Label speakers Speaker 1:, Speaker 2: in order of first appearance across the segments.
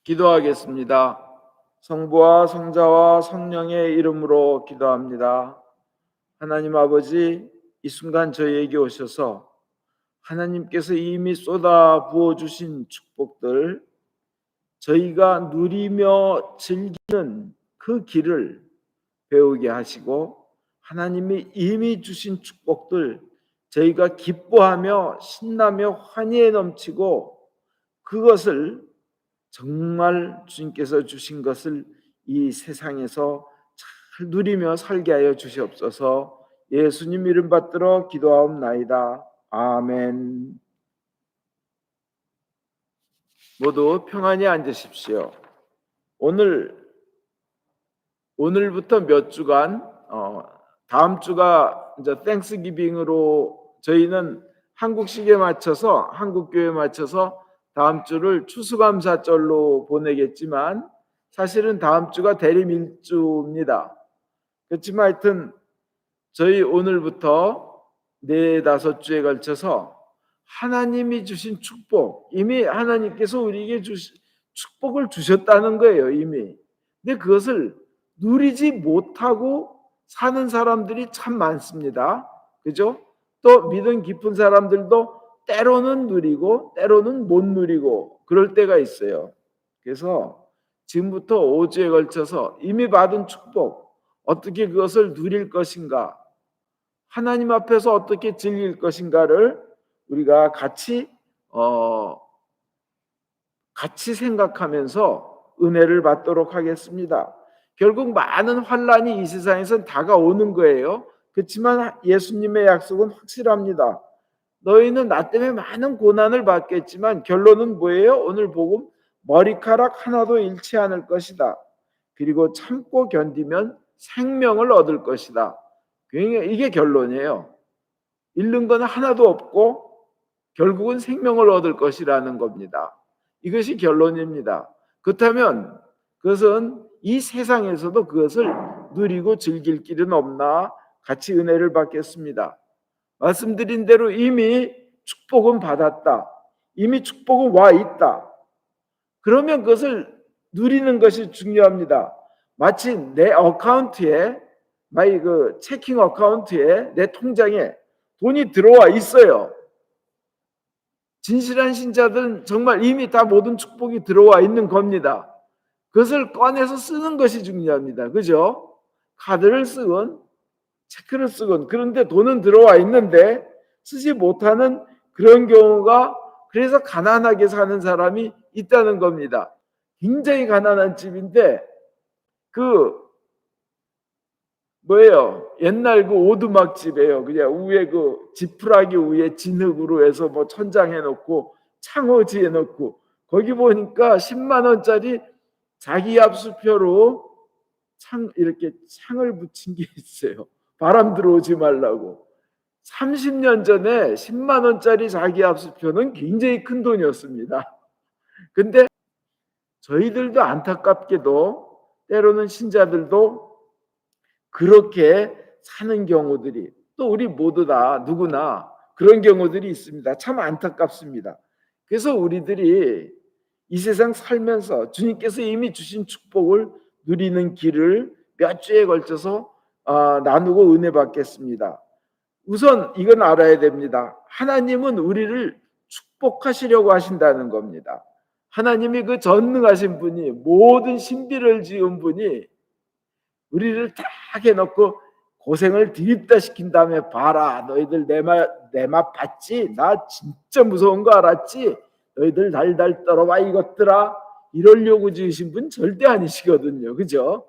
Speaker 1: 기도하겠습니다. 성부와 성자와 성령의 이름으로 기도합니다. 하나님 아버지, 이 순간 저희에게 오셔서 하나님께서 이미 쏟아 부어주신 축복들, 저희가 누리며 즐기는 그 길을 배우게 하시고, 하나님이 이미 주신 축복들 저희가 기뻐하며 신나며 환희에 넘치고, 그것을 정말 주님께서 주신 것을 이 세상에서 잘 누리며 살게 하여 주시옵소서. 예수님 이름 받들어 기도하옵나이다. 아멘. 모두 평안히 앉으십시오. 오늘부터 몇 주간 다음 주가 이제 땡스기빙으로 저희는 한국식에 맞춰서 한국교회에 맞춰서 다음 주를 추수감사절로 보내겠지만 사실은 다음 주가 대리밀주입니다. 그렇지만 하여튼 저희 오늘부터 4-5주에 걸쳐서 하나님이 주신 축복, 이미 하나님께서 우리에게 축복을 주셨다는 거예요, 이미. 근데 그것을 누리지 못하고 사는 사람들이 참 많습니다. 그죠? 또 믿음 깊은 사람들도 때로는 누리고 때로는 못 누리고 그럴 때가 있어요. 그래서 지금부터 5주에 걸쳐서 이미 받은 축복, 어떻게 그것을 누릴 것인가, 하나님 앞에서 어떻게 즐길 것인가를 우리가 같이 생각하면서 은혜를 받도록 하겠습니다. 결국 많은 환란이 이 세상에서 다가오는 거예요. 그렇지만 예수님의 약속은 확실합니다. 너희는 나 때문에 많은 고난을 받겠지만 결론은 뭐예요? 오늘 복음, 머리카락 하나도 잃지 않을 것이다. 그리고 참고 견디면 생명을 얻을 것이다. 이게 결론이에요. 잃는 건 하나도 없고 결국은 생명을 얻을 것이라는 겁니다. 이것이 결론입니다. 그렇다면 그것은 이 세상에서도 그것을 누리고 즐길 길은 없나? 같이 은혜를 받겠습니다. 말씀드린 대로 이미 축복은 받았다. 이미 축복은 와 있다. 그러면 그것을 누리는 것이 중요합니다. 마치 내 어카운트에, 그 체킹 어카운트에, 내 통장에 돈이 들어와 있어요. 진실한 신자들은 정말 이미 다 모든 축복이 들어와 있는 겁니다. 그것을 꺼내서 쓰는 것이 중요합니다. 그죠? 카드를 쓰건 체크를 쓰건, 그런데 돈은 들어와 있는데 쓰지 못하는 그런 경우가, 그래서 가난하게 사는 사람이 있다는 겁니다. 굉장히 가난한 집인데 옛날 그 오두막 집이에요. 그냥 위에 그 지푸라기 위에 진흙으로 해서 뭐 천장해 놓고 창호지에 놓고, 거기 보니까 10만 원짜리 자기 압수표로 이렇게 창을 붙인 게 있어요. 바람 들어오지 말라고. 30년 전에 10만 원짜리 자기 압수표는 굉장히 큰 돈이었습니다. 근데 저희들도 안타깝게도 때로는 신자들도 그렇게 사는 경우들이, 또 우리 모두 다 누구나 그런 경우들이 있습니다. 참 안타깝습니다. 그래서 우리들이 이 세상 살면서 주님께서 이미 주신 축복을 누리는 길을 몇 주에 걸쳐서 나누고 은혜 받겠습니다. 우선 이건 알아야 됩니다. 하나님은 우리를 축복하시려고 하신다는 겁니다. 하나님이 그 전능하신 분이, 모든 신비를 지은 분이 우리를 딱 해놓고 고생을 드립다 시킨 다음에, 봐라 너희들 내 맛 봤지? 나 진짜 무서운 거 알았지? 너희들 달달 떨어봐 이것들아, 이러려고 지으신 분 절대 아니시거든요. 그죠?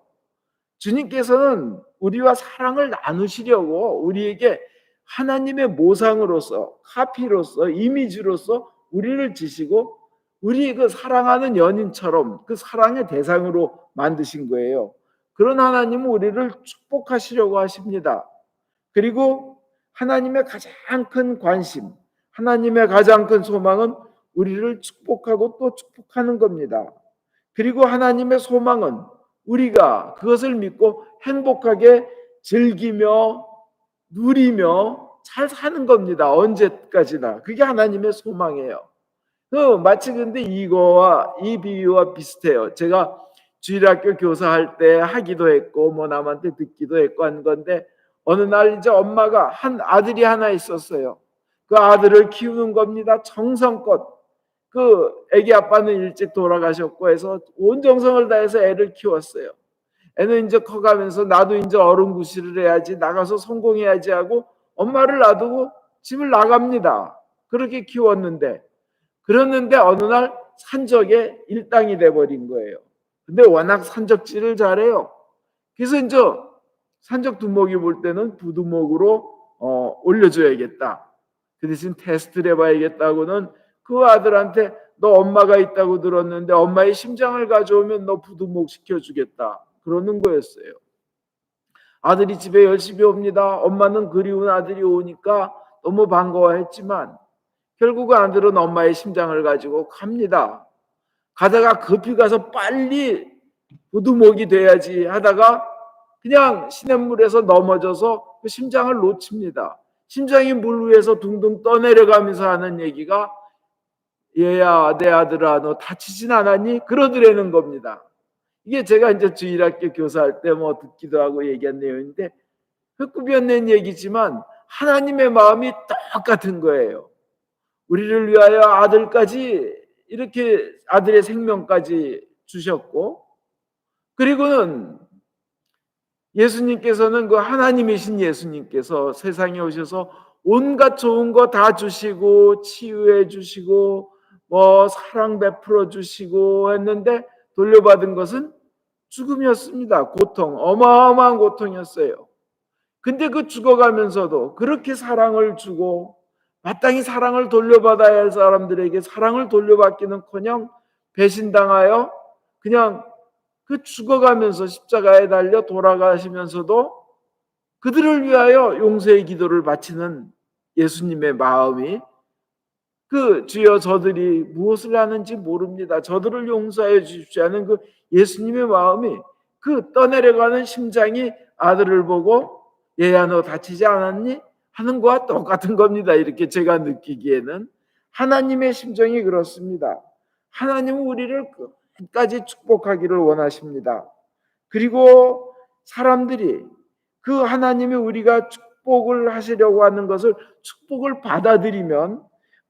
Speaker 1: 주님께서는 우리와 사랑을 나누시려고 우리에게 하나님의 모상으로서, 카피로서, 이미지로서 우리를 지시고 우리 그 사랑하는 연인처럼 그 사랑의 대상으로 만드신 거예요. 그런 하나님은 우리를 축복하시려고 하십니다. 그리고 하나님의 가장 큰 관심, 하나님의 가장 큰 소망은 우리를 축복하고 또 축복하는 겁니다. 그리고 하나님의 소망은 우리가 그것을 믿고 행복하게 즐기며 누리며 잘 사는 겁니다. 언제까지나. 그게 하나님의 소망이에요. 마치 근데 이거와 이 비유와 비슷해요. 제가 주일학교 교사할 때 하기도 했고 뭐 남한테 듣기도 했고 한 건데, 어느 날 이제 엄마가 한 아들이 하나 있었어요. 그 아들을 키우는 겁니다. 정성껏. 그 애기 아빠는 일찍 돌아가셨고 해서 온 정성을 다해서 애를 키웠어요. 애는 이제 커가면서 나도 이제 어른 구실을 해야지, 나가서 성공해야지 하고 엄마를 놔두고 집을 나갑니다. 그렇게 키웠는데, 그랬는데 어느 날 산적의 일당이 돼버린 거예요. 근데 워낙 산적질을 잘해요. 그래서 이제 산적 두목이 볼 때는 부두목으로 올려줘야겠다. 그 대신 테스트를 해봐야겠다고는 그 아들한테, 너 엄마가 있다고 들었는데 엄마의 심장을 가져오면 너 부두목 시켜주겠다, 그러는 거였어요. 아들이 집에 열심히 옵니다. 엄마는 그리운 아들이 오니까 너무 반가워했지만 결국 아들은 엄마의 심장을 가지고 갑니다. 가다가 급히 가서 빨리 부두목이 돼야지 하다가 그냥 시냇물에서 넘어져서 그 심장을 놓칩니다. 심장이 물 위에서 둥둥 떠내려가면서 하는 얘기가, 얘야 내 아들아 너 다치진 않았니? 그러더라는 겁니다. 이게 제가 이제 주일학교 교사할 때 뭐 듣기도 하고 얘기한 내용인데, 헛구변낸 얘기지만 하나님의 마음이 똑같은 거예요. 우리를 위하여 아들까지, 이렇게 아들의 생명까지 주셨고, 그리고는 예수님께서는, 그 하나님이신 예수님께서 세상에 오셔서 온갖 좋은 거 다 주시고 치유해 주시고 뭐 사랑 베풀어 주시고 했는데 돌려받은 것은 죽음이었습니다. 고통, 어마어마한 고통이었어요. 근데 그 죽어가면서도 그렇게 사랑을 주고 마땅히 사랑을 돌려받아야 할 사람들에게 사랑을 돌려받기는커녕 배신당하여 그냥 그 죽어가면서 십자가에 달려 돌아가시면서도 그들을 위하여 용서의 기도를 바치는 예수님의 마음이, 그 주여 저들이 무엇을 하는지 모릅니다, 저들을 용서하여 주십시오 하는 그 예수님의 마음이, 그 떠내려가는 심장이 아들을 보고 얘야 너 다치지 않았니? 하는 것과 똑같은 겁니다. 이렇게 제가 느끼기에는 하나님의 심정이 그렇습니다. 하나님은 우리를 끝까지 축복하기를 원하십니다. 그리고 사람들이 그 하나님이 우리가 축복을 하시려고 하는 것을, 축복을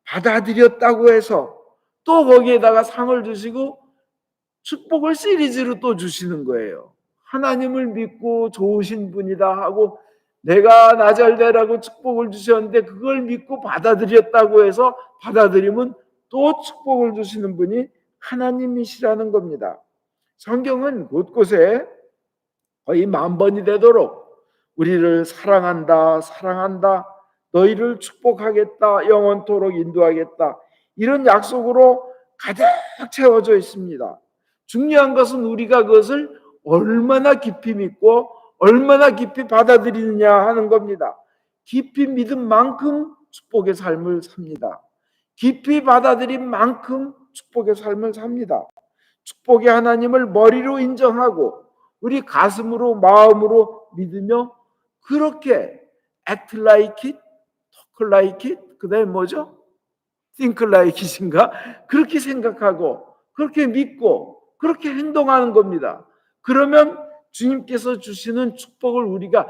Speaker 1: 받아들였다고 해서 또 거기에다가 상을 주시고 축복을 시리즈로 또 주시는 거예요. 하나님을 믿고 좋으신 분이다 하고 내가 나 잘되라고 축복을 주셨는데 그걸 믿고 받아들였다고 해서 받아들이면 또 축복을 주시는 분이 하나님이시라는 겁니다. 성경은 곳곳에 거의 10,000번이 되도록 우리를 사랑한다, 사랑한다, 너희를 축복하겠다, 영원토록 인도하겠다, 이런 약속으로 가득 채워져 있습니다. 중요한 것은 우리가 그것을 얼마나 깊이 믿고 얼마나 깊이 받아들이느냐 하는 겁니다. 깊이 믿은 만큼 축복의 삶을 삽니다. 깊이 받아들인 만큼 축복의 삶을 삽니다. 축복의 하나님을 머리로 인정하고 우리 가슴으로 마음으로 믿으며 그렇게 act like it, talk like it, 그 다음에 뭐죠? think like it인가? 그렇게 생각하고 그렇게 믿고 그렇게 행동하는 겁니다. 그러면 주님께서 주시는 축복을 우리가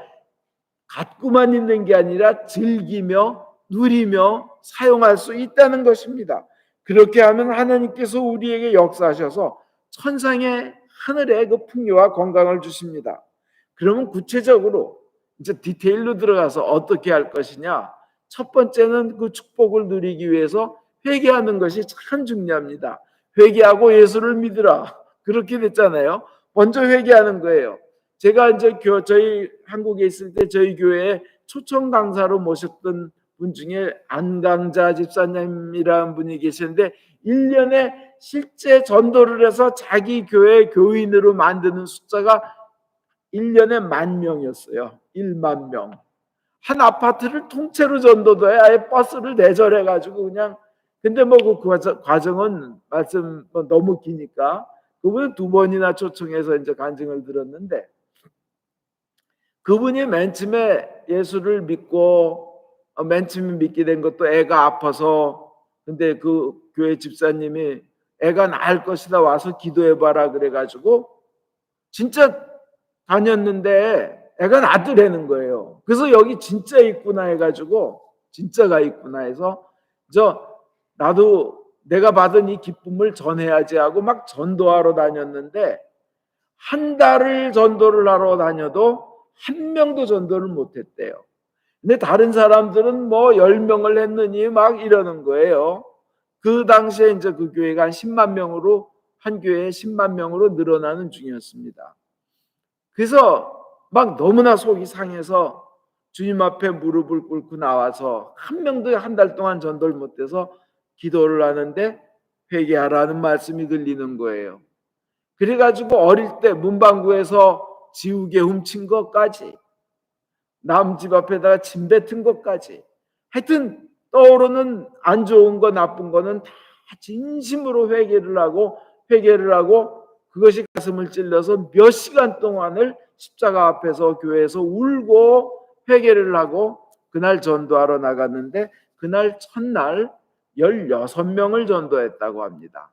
Speaker 1: 갖고만 있는 게 아니라 즐기며 누리며 사용할 수 있다는 것입니다. 그렇게 하면 하나님께서 우리에게 역사하셔서 천상의 하늘의 그 풍요와 건강을 주십니다. 그러면 구체적으로 이제 디테일로 들어가서 어떻게 할 것이냐? 첫 번째는 그 축복을 누리기 위해서 회개하는 것이 참 중요합니다. 회개하고 예수를 믿으라, 그렇게 됐잖아요. 먼저 회개하는 거예요. 제가 이제 저희 한국에 있을 때 저희 교회에 초청 강사로 모셨던 분 중에 안강자 집사님이라는 분이 계시는데 1년에 실제 전도를 해서 자기 교회 교인으로 만드는 숫자가 1년에 10,000명이었어요. 10,000명. 한 아파트를 통째로 전도도해 아예 버스를 내절해 가지고 그냥, 근데 뭐 그 과정은 말씀 너무 기니까 그분은 2번이나 초청해서 이제 간증을 들었는데, 그분이 맨 처음에 예수를 믿고 맨 처음에 믿게 된 것도 애가 아파서, 근데 그 교회 집사님이 애가 나을 것이다 와서 기도해봐라 그래가지고 진짜 다녔는데 애가 낫더라는 거예요. 그래서 여기 진짜 있구나 해가지고 진짜가 있구나 해서 나도 내가 받은 이 기쁨을 전해야지 하고 막 전도하러 다녔는데 한 달을 전도를 하러 다녀도 한 명도 전도를 못했대요. 근데 다른 사람들은 뭐 10명을 했느니 막 이러는 거예요. 그 당시에 이제 그 교회가 한 10만 명으로, 한 교회에 10만 명으로 늘어나는 중이었습니다. 그래서 막 너무나 속이 상해서 주님 앞에 무릎을 꿇고 나와서 한 명도 한 달 동안 전도를 못해서 기도를 하는데 회개하라는 말씀이 들리는 거예요. 그래가지고 어릴 때 문방구에서 지우개 훔친 것까지, 남 집 앞에다가 침 뱉은 것까지, 하여튼 떠오르는 안 좋은 거 나쁜 거는 다 진심으로 회개를 하고 그것이 가슴을 찔러서 몇 시간 동안을 십자가 앞에서 교회에서 울고 회개를 하고 그날 전도하러 나갔는데 그날 첫날 16명을 전도했다고 합니다.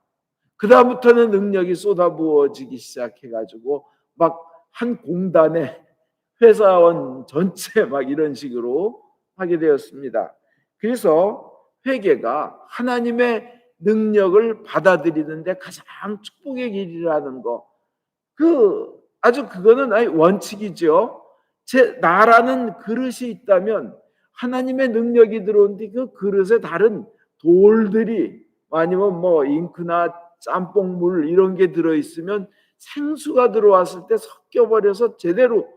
Speaker 1: 그 다음부터는 능력이 쏟아부어지기 시작해가지고 막 한 공단에 회사원 전체 막 이런 식으로 하게 되었습니다. 그래서 회개가 하나님의 능력을 받아들이는데 가장 축복의 길이라는 거, 아주 그거는 아예 원칙이죠. 나라는 그릇이 있다면 하나님의 능력이 들어온 뒤 그 그릇에 다른 돌들이 아니면 뭐 잉크나 짬뽕물 이런 게 들어있으면 생수가 들어왔을 때 섞여버려서 제대로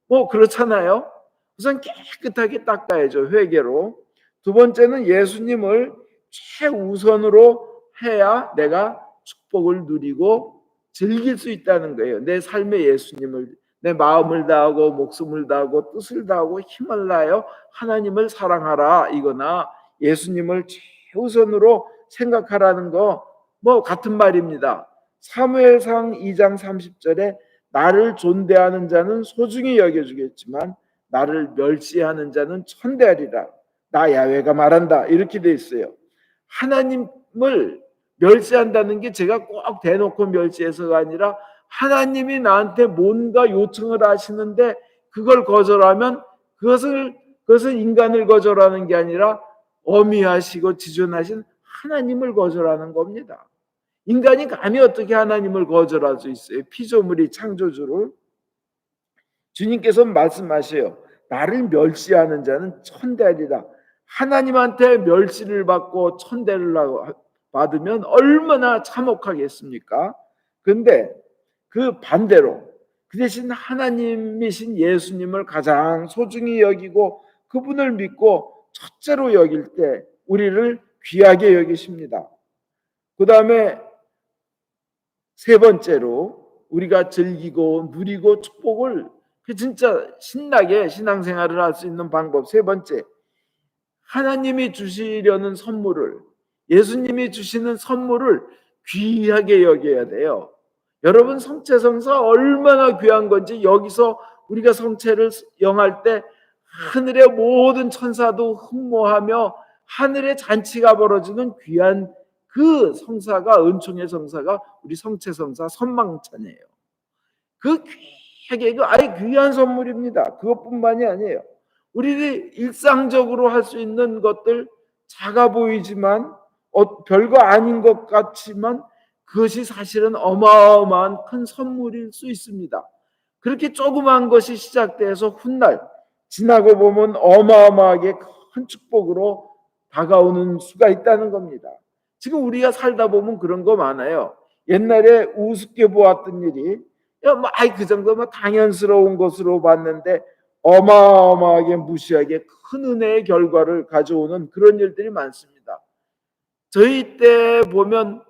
Speaker 1: 뭐 그렇잖아요. 우선 깨끗하게 닦아야죠, 회개로. 두 번째는 예수님을 최우선으로 해야 내가 축복을 누리고 즐길 수 있다는 거예요. 내 삶의 예수님을, 내 마음을 다하고 목숨을 다하고 뜻을 다하고 힘을 다하여 하나님을 사랑하라, 이거나 예수님을 최우선으로 생각하라는 거 뭐 같은 말입니다. 사무엘상 2장 30절에 나를 존대하는 자는 소중히 여겨주겠지만 나를 멸시하는 자는 천대하리라. 나 야훼가 말한다. 이렇게 돼 있어요. 하나님을 멸시한다는 게 제가 꼭 대놓고 멸시해서가 아니라 하나님이 나한테 뭔가 요청을 하시는데 그걸 거절하면 그것은 인간을 거절하는 게 아니라 어미하시고 지존하신 하나님을 거절하는 겁니다. 인간이 감히 어떻게 하나님을 거절할 수 있어요? 피조물이 창조주를. 주님께서 말씀하셔요. 나를 멸시하는 자는 천대하리라. 하나님한테 멸시를 받고 천대를 받으면 얼마나 참혹하겠습니까? 근데 그 반대로 그 대신 하나님이신 예수님을 가장 소중히 여기고 그분을 믿고 첫째로 여길 때 우리를 귀하게 여기십니다. 그 다음에 세 번째로 우리가 즐기고 누리고 축복을 진짜 신나게 신앙생활을 할 수 있는 방법, 세 번째, 하나님이 주시려는 선물을, 예수님이 주시는 선물을 귀하게 여겨야 돼요. 여러분, 성체성사 얼마나 귀한 건지 여기서 우리가 성체를 영할 때 하늘의 모든 천사도 흠모하며 하늘의 잔치가 벌어지는 귀한 그 성사가, 은총의 성사가 우리 성체성사 선망찬이에요. 그 귀하게, 그 아예 귀한 선물입니다. 그것뿐만이 아니에요. 우리들이 일상적으로 할 수 있는 것들, 작아 보이지만 별거 아닌 것 같지만 그것이 사실은 어마어마한 큰 선물일 수 있습니다. 그렇게 조그만 것이 시작돼서 훗날 지나고 보면 어마어마하게 큰 축복으로 다가오는 수가 있다는 겁니다. 지금 우리가 살다 보면 그런 거 많아요. 옛날에 우습게 보았던 일이 그 정도면 당연스러운 것으로 봤는데 어마어마하게 무시하게 큰 은혜의 결과를 가져오는 그런 일들이 많습니다. 저희 때 보면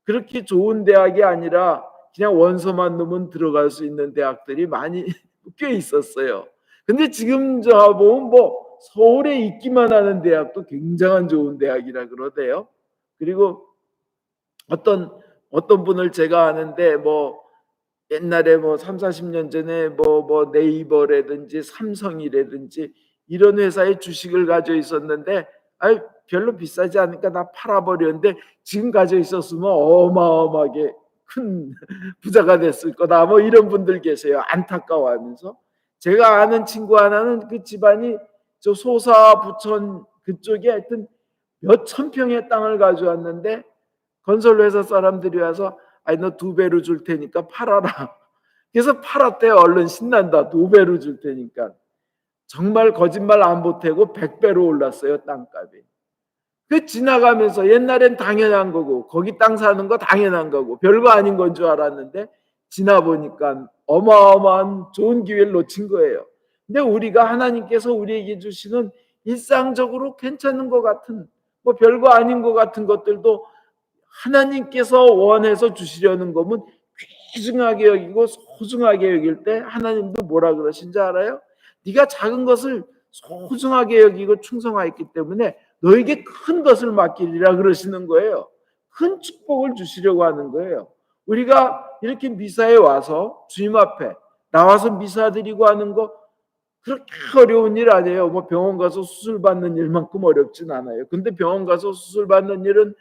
Speaker 1: 그렇게 좋은 대학이 아니라 그냥 원서만 넣으면 들어갈 수 있는 대학들이 많이 꽤 있었어요. 근데 지금 저 보면 뭐 서울에 있기만 하는 대학도 굉장한 좋은 대학이라 그러대요. 그리고 어떤 분을 제가 아는데 뭐 옛날에 뭐 3, 40년 전에 뭐 네이버라든지 삼성이라든지 이런 회사의 주식을 가지고 있었는데 별로 비싸지 않으니까 나 팔아버렸는데 지금 가지고 있었으면 어마어마하게 큰 부자가 됐을 거다. 뭐 이런 분들 계세요. 안타까워하면서. 제가 아는 친구 하나는 그 집안이 저 소사 부천 그쪽에 하여튼 몇천 평의 땅을 가져왔는데 건설회사 사람들이 와서 아니 너 2배로 줄 테니까 팔아라. 그래서 팔았대요. 얼른 신난다. 2배로 줄 테니까. 정말 거짓말 안 보태고 100배로 올랐어요. 땅값이. 그 지나가면서 옛날엔 당연한 거고 거기 땅 사는 거 당연한 거고 별거 아닌 건 줄 알았는데 지나보니까 어마어마한 좋은 기회를 놓친 거예요. 근데 우리가 하나님께서 우리에게 주시는 일상적으로 괜찮은 것 같은 뭐 별거 아닌 것 같은 것들도 하나님께서 원해서 주시려는 거면 귀중하게 여기고 소중하게 여길 때 하나님도 뭐라 그러신지 알아요? 네가 작은 것을 소중하게 여기고 충성하였기 때문에 너에게 큰 것을 맡기리라 그러시는 거예요. 큰 축복을 주시려고 하는 거예요. 우리가 이렇게 미사에 와서 주님 앞에 나와서 미사 드리고 하는 거 그렇게 어려운 일 아니에요. 뭐 병원 가서 수술 받는 일만큼 어렵진 않아요. 근데 병원 가서 수술 받는 일은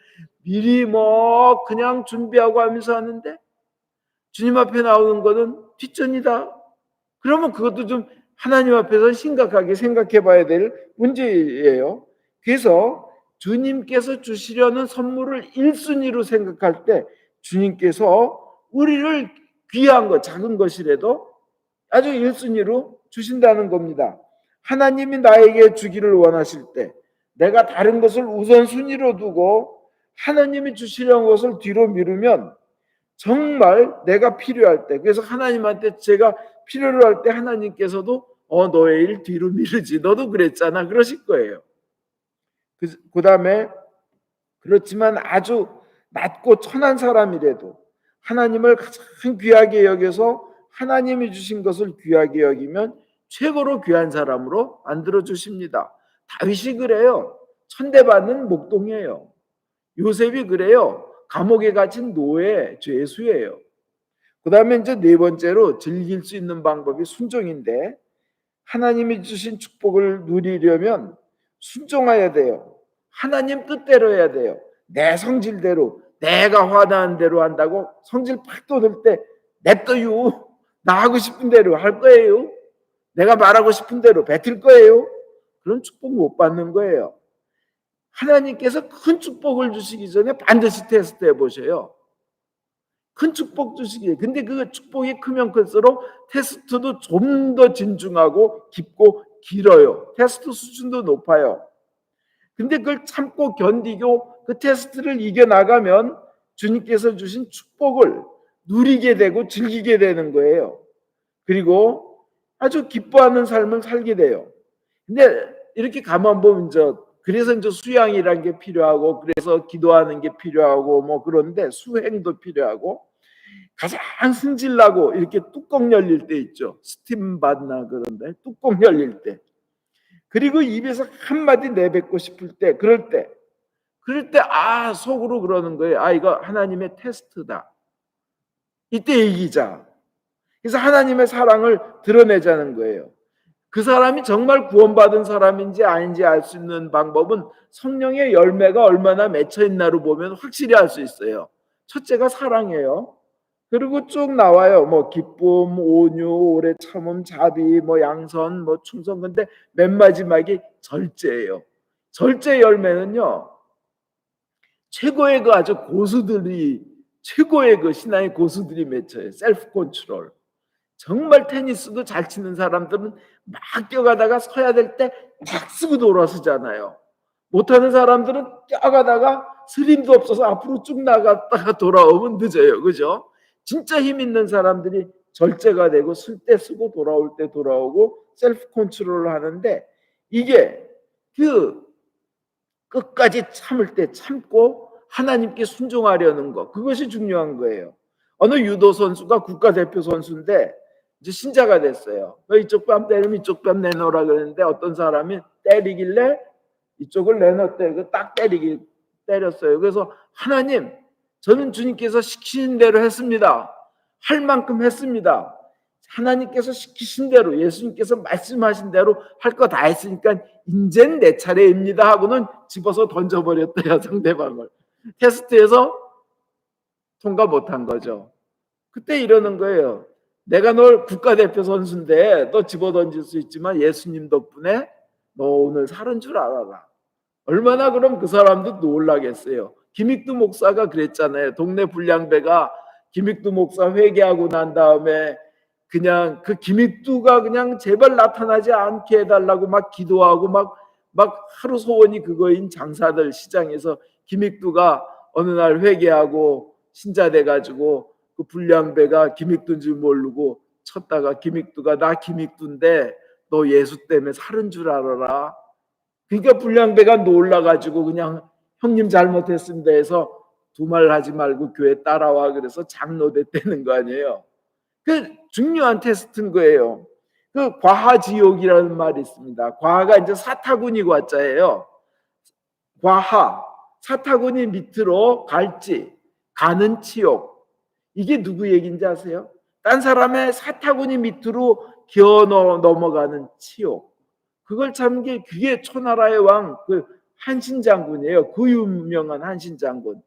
Speaker 1: 미리 뭐 그냥 준비하고 하면서 하는데 주님 앞에 나오는 거는 뒷전이다. 그러면 그것도 좀 하나님 앞에서 심각하게 생각해 봐야 될 문제예요. 그래서 주님께서 주시려는 선물을 1순위로 생각할 때 주님께서 우리를 귀한 것, 작은 것이라도 아주 1순위로 주신다는 겁니다. 하나님이 나에게 주기를 원하실 때 내가 다른 것을 우선순위로 두고 하나님이 주시려는 것을 뒤로 미루면 정말 내가 필요할 때, 그래서 하나님한테 제가 필요로 할 때 하나님께서도 너의 일 뒤로 미루지, 너도 그랬잖아 그러실 거예요. 그 다음에 그렇지만 아주 낮고 천한 사람이라도 하나님을 가장 귀하게 여겨서 하나님이 주신 것을 귀하게 여기면 최고로 귀한 사람으로 만들어 주십니다. 다윗이 그래요. 천대받는 목동이에요. 요셉이 그래요. 감옥에 갇힌 노예 죄수예요. 그 다음에 이제 네 번째로 즐길 수 있는 방법이 순종인데 하나님이 주신 축복을 누리려면 순종해야 돼요. 하나님 뜻대로 해야 돼요. 내 성질대로 내가 화나는 대로 한다고 성질 팍 돋을 때 냅둬요. 나 하고 싶은 대로 할 거예요. 내가 말하고 싶은 대로 뱉을 거예요. 그런 축복 못 받는 거예요. 하나님께서 큰 축복을 주시기 전에 반드시 테스트해 보셔요. 큰 축복 주시기에. 근데 그 축복이 크면 클수록 테스트도 좀 더 진중하고 깊고 길어요. 테스트 수준도 높아요. 근데 그걸 참고 견디고 그 테스트를 이겨나가면 주님께서 주신 축복을 누리게 되고 즐기게 되는 거예요. 그리고 아주 기뻐하는 삶을 살게 돼요. 근데 이렇게 가만 보면 그래서 이제 수양이라는 게 필요하고 그래서 기도하는 게 필요하고 뭐 그런데 수행도 필요하고 가장 승질나고 이렇게 뚜껑 열릴 때 있죠. 스팀 받나 그런데 뚜껑 열릴 때. 그리고 입에서 한마디 내뱉고 싶을 때 그럴 때 속으로 그러는 거예요. 이거 하나님의 테스트다. 이때 이기자. 그래서 하나님의 사랑을 드러내자는 거예요. 그 사람이 정말 구원받은 사람인지 아닌지 알 수 있는 방법은 성령의 열매가 얼마나 맺혀 있나로 보면 확실히 알 수 있어요. 첫째가 사랑이에요. 그리고 쭉 나와요. 뭐 기쁨, 온유, 오래 참음, 자비, 뭐 양선, 뭐 충성. 근데 맨 마지막이 절제예요. 절제 열매는요. 최고의 그 아주 고수들이 최고의 그 신앙의 고수들이 맺혀요. 셀프 컨트롤. 정말 테니스도 잘 치는 사람들은 막 뛰어가다가 서야 될 때 탁 쓰고 돌아서잖아요. 못하는 사람들은 뛰어가다가 스림도 없어서 앞으로 쭉 나갔다가 돌아오면 늦어요. 그죠? 진짜 힘 있는 사람들이 절제가 되고 쓸 때 쓰고 돌아올 때 돌아오고 셀프 컨트롤을 하는데 이게 그 끝까지 참을 때 참고 하나님께 순종하려는 거 그것이 중요한 거예요. 어느 유도 선수가 국가대표 선수인데 이제 신자가 됐어요. 이쪽 뺨 때리면 이쪽 뺨 내놓으라 그랬는데 어떤 사람이 때리길래 이쪽을 내놓대. 딱 때렸어요. 그래서 하나님, 저는 주님께서 시키는 대로 했습니다. 할 만큼 했습니다. 하나님께서 시키신 대로, 예수님께서 말씀하신 대로 할 거 다 했으니까 인젠 내 차례입니다 하고는 집어서 던져버렸대요, 상대방을. 테스트에서 통과 못한 거죠. 그때 이러는 거예요. 내가 널 국가대표 선수인데 너 집어던질 수 있지만 예수님 덕분에 너 오늘 살은 줄 알아라. 얼마나 그럼 그 사람도 놀라겠어요. 김익두 목사가 그랬잖아요. 동네 불량배가 김익두 목사 회개하고 난 다음에 그냥 그 김익두가 그냥 제발 나타나지 않게 해달라고 막 기도하고 막 하루 소원이 그거인 장사들 시장에서 김익두가 어느 날 회개하고 신자 돼가지고 그 불량배가 김익두인 줄 모르고 쳤다가 김익두가 나 김익두인데 너 예수 때문에 살은 줄 알아라. 그러니까 불량배가 놀라가지고 그냥 형님 잘못했습니다 해서 두말 하지 말고 교회 따라와 그래서 장로 됐다는 거 아니에요. 그 중요한 테스트인 거예요. 그 과하지옥이라는 말이 있습니다. 과하가 이제 사타구니 과자예요. 과하, 사타구니 밑으로 갈지, 가는 치욕. 이게 누구 얘기인지 아세요? 딴 사람의 사타구니 밑으로 기어 넘어가는 치욕. 그걸 참 그게 초나라의 왕 그 한신장군이에요. 그 유명한 한신장군.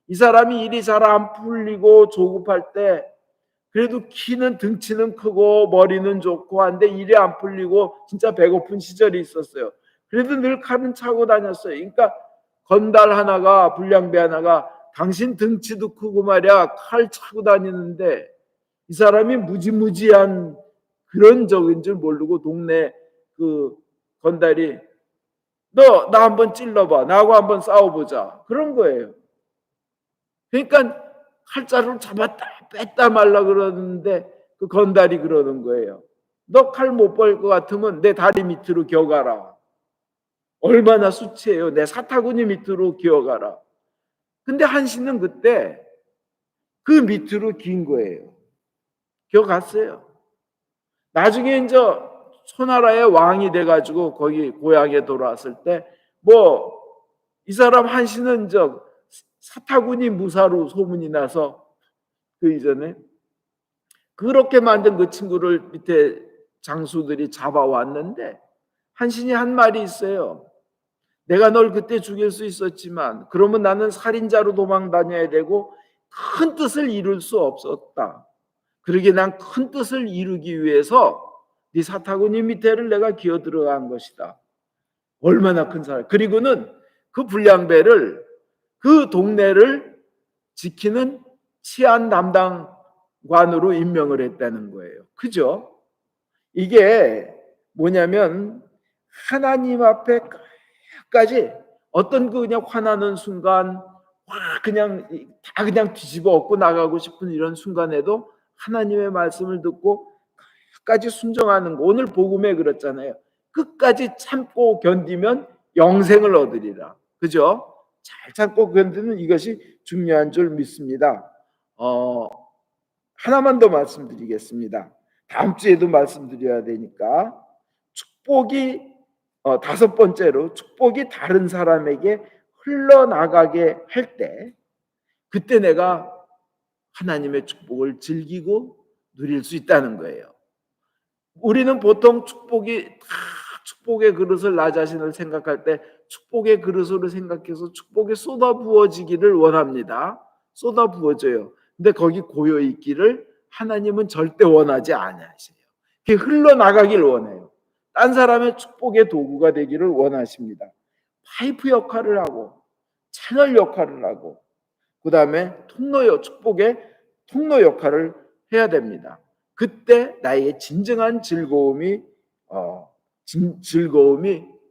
Speaker 1: 이 사람이 일이 잘 안 풀리고 조급할 때 그래도 키는 등치는 크고 머리는 좋고 한데 일이 안 풀리고 진짜 배고픈 시절이 있었어요. 그래도 늘 칼은 차고 다녔어요. 그러니까 건달 하나가 불량배 하나가 당신 등치도 크고 말이야 칼 차고 다니는데 이 사람이 무지무지한 그런 적인 줄 모르고 동네 그 건달이 너 나 한번 찔러봐 나하고 한번 싸워보자 그런 거예요. 그러니까 칼자루를 잡았다 뺐다 말라 그러는데 그 건달이 그러는 거예요. 너 칼 못 벌 것 같으면 내 다리 밑으로 기어가라. 얼마나 수치해요. 내 사타구니 밑으로 기어가라. 근데 한신은 그때 그 밑으로 긴 거예요. 기어갔어요. 나중에 이제 초나라의 왕이 돼가지고 거기 고향에 돌아왔을 때 뭐 이 사람 한신은 이제 사타구니 무사로 소문이 나서 그 이전에 그렇게 만든 그 친구를 밑에 장수들이 잡아왔는데 한신이 한 말이 있어요. 내가 널 그때 죽일 수 있었지만 그러면 나는 살인자로 도망 다녀야 되고 큰 뜻을 이룰 수 없었다. 그러기에 난 큰 뜻을 이루기 위해서 네 사타구니 밑에를 내가 기어 들어간 것이다. 얼마나 큰 사람. 그리고는 그 불량배를 그 동네를 지키는 치안 담당관으로 임명을 했다는 거예요. 그죠? 이게 뭐냐면 하나님 앞에 끝까지 어떤 그 그냥 화나는 순간 그냥 다 그냥 뒤집어 엎고 나가고 싶은 이런 순간에도 하나님의 말씀을 듣고 끝까지 순종하는 거. 오늘 복음에 그렇잖아요. 끝까지 참고 견디면 영생을 얻으리라. 그죠? 잘 참고 견디는 이것이 중요한 줄 믿습니다. 하나만 더 말씀드리겠습니다. 다음 주에도 말씀드려야 되니까 축복이 다섯 번째로 축복이 다른 사람에게 흘러나가게 할 때 그때 내가 하나님의 축복을 즐기고 누릴 수 있다는 거예요. 우리는 보통 축복의 그릇을 나 자신을 생각할 때 축복의 그릇으로 생각해서 축복이 쏟아 부어지기를 원합니다. 쏟아 부어져요. 근데 거기 고여 있기를 하나님은 절대 원하지 않으세요. 그게 흘러나가길 원해요. 딴 사람의 축복의 도구가 되기를 원하십니다. 파이프 역할을 하고 채널 역할을 하고 그 다음에 축복의 통로 역할을 해야 됩니다. 그때 나의 진정한 즐거움이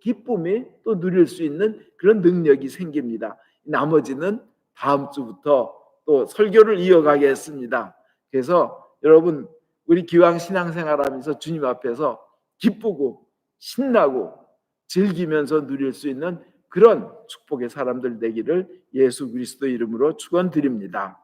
Speaker 1: 기쁨이 또 누릴 수 있는 그런 능력이 생깁니다. 나머지는 다음 주부터 또 설교를 이어가겠습니다. 그래서 여러분 우리 기왕 신앙생활하면서 주님 앞에서 기쁘고 신나고 즐기면서 누릴 수 있는 그런 축복의 사람들 되기를 예수 그리스도 이름으로 축원드립니다.